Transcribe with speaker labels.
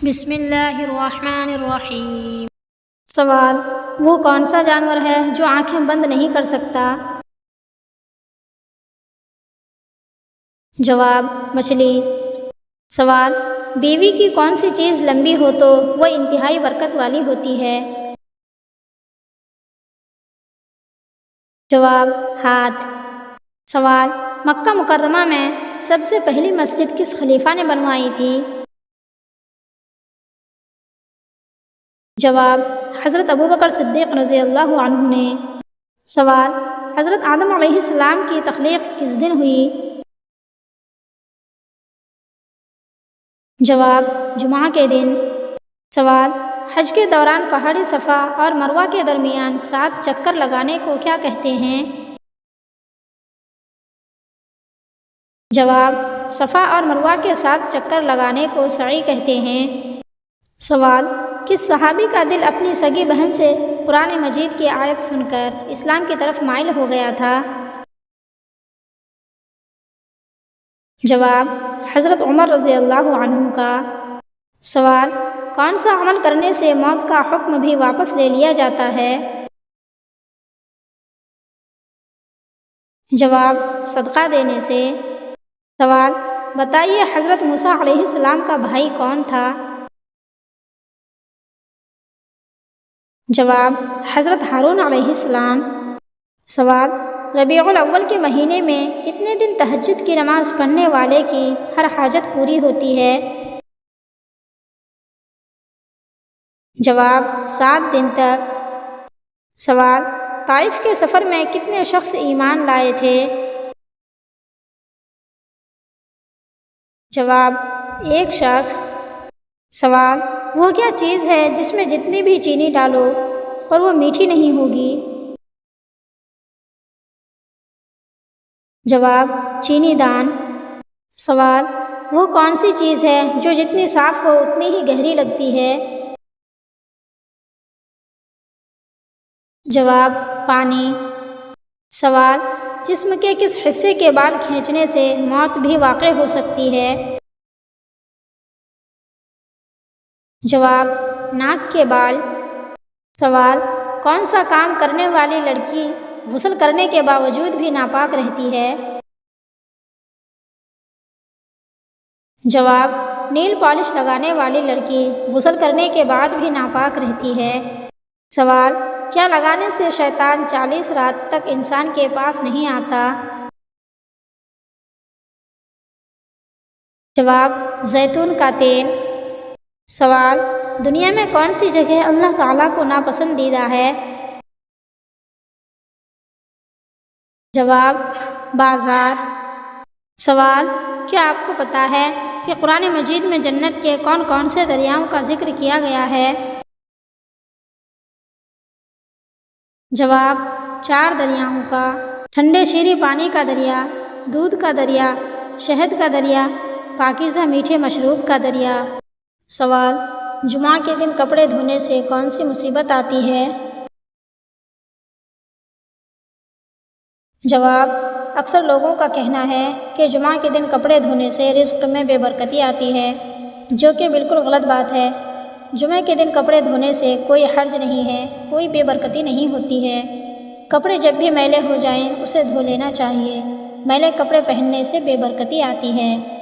Speaker 1: بسم اللہ الرحمن الرحیم۔ سوال: وہ کون سا جانور ہے جو آنکھیں بند نہیں کر سکتا؟ جواب: مچھلی۔ سوال: بیوی کی کون سی چیز لمبی ہو تو وہ انتہائی برکت والی ہوتی ہے؟ جواب: ہاتھ۔ سوال: مکہ مکرمہ میں سب سے پہلی مسجد کس خلیفہ نے بنوائی تھی؟ جواب: حضرت ابوبکر صدیق رضی اللہ عنہ نے۔ سوال: حضرت آدم علیہ السلام کی تخلیق کس دن ہوئی؟ جواب: جمعہ کے دن۔ سوال: حج کے دوران پہاڑی صفا اور مروہ کے درمیان 7 چکر لگانے کو کیا کہتے ہیں؟ جواب: صفا اور مروہ کے 7 چکر لگانے کو سعی کہتے ہیں۔ سوال: کس صحابی کا دل اپنی سگی بہن سے قرآن مجید کی آیت سن کر اسلام کی طرف مائل ہو گیا تھا؟ جواب: حضرت عمر رضی اللہ عنہ کا۔ سوال: کون سا عمل کرنے سے موت کا حکم بھی واپس لے لیا جاتا ہے؟ جواب: صدقہ دینے سے۔ سوال: بتائیے حضرت موسیٰ علیہ السلام کا بھائی کون تھا؟ جواب: حضرت ہارون علیہ السلام۔ سوال: ربیع الاول کے مہینے میں کتنے دن تہجد کی نماز پڑھنے والے کی ہر حاجت پوری ہوتی ہے؟ جواب: 7 دن تک۔ سوال: طائف کے سفر میں کتنے شخص ایمان لائے تھے؟ جواب: 1 شخص۔ سوال: وہ کیا چیز ہے جس میں جتنی بھی چینی ڈالو اور وہ میٹھی نہیں ہوگی؟ جواب: چینی دان۔ سوال: وہ کون سی چیز ہے جو جتنی صاف ہو اتنی ہی گہری لگتی ہے؟ جواب: پانی۔ سوال: جسم کے کس حصے کے بال کھینچنے سے موت بھی واقع ہو سکتی ہے؟ جواب: ناک کے بال۔ سوال: کون سا کام کرنے والی لڑکی غسل کرنے کے باوجود بھی ناپاک رہتی ہے؟ جواب: نیل پالش لگانے والی لڑکی غسل کرنے کے بعد بھی ناپاک رہتی ہے۔ سوال: کیا لگانے سے شیطان 40 رات تک انسان کے پاس نہیں آتا؟ جواب: زیتون کا تیل۔ سوال: دنیا میں کون سی جگہ اللہ تعالیٰ کو ناپسندیدہ ہے؟ جواب: بازار۔ سوال: کیا آپ کو پتہ ہے کہ قرآن مجید میں جنت کے کون کون سے دریاؤں کا ذکر کیا گیا ہے؟ جواب: 4 دریاؤں کا۔ ٹھنڈے شیریں پانی کا دریا، دودھ کا دریا، شہد کا دریا، پاکیزہ میٹھے مشروب کا دریا۔ سوال: جمعہ کے دن کپڑے دھونے سے کون سی مصیبت آتی ہے؟ جواب: اکثر لوگوں کا کہنا ہے کہ جمعہ کے دن کپڑے دھونے سے رزق میں بے برکتی آتی ہے، جو کہ بالکل غلط بات ہے۔ جمعہ کے دن کپڑے دھونے سے کوئی حرج نہیں ہے، کوئی بے برکتی نہیں ہوتی ہے۔ کپڑے جب بھی میلے ہو جائیں اسے دھو لینا چاہیے۔ میلے کپڑے پہننے سے بے برکتی آتی ہے۔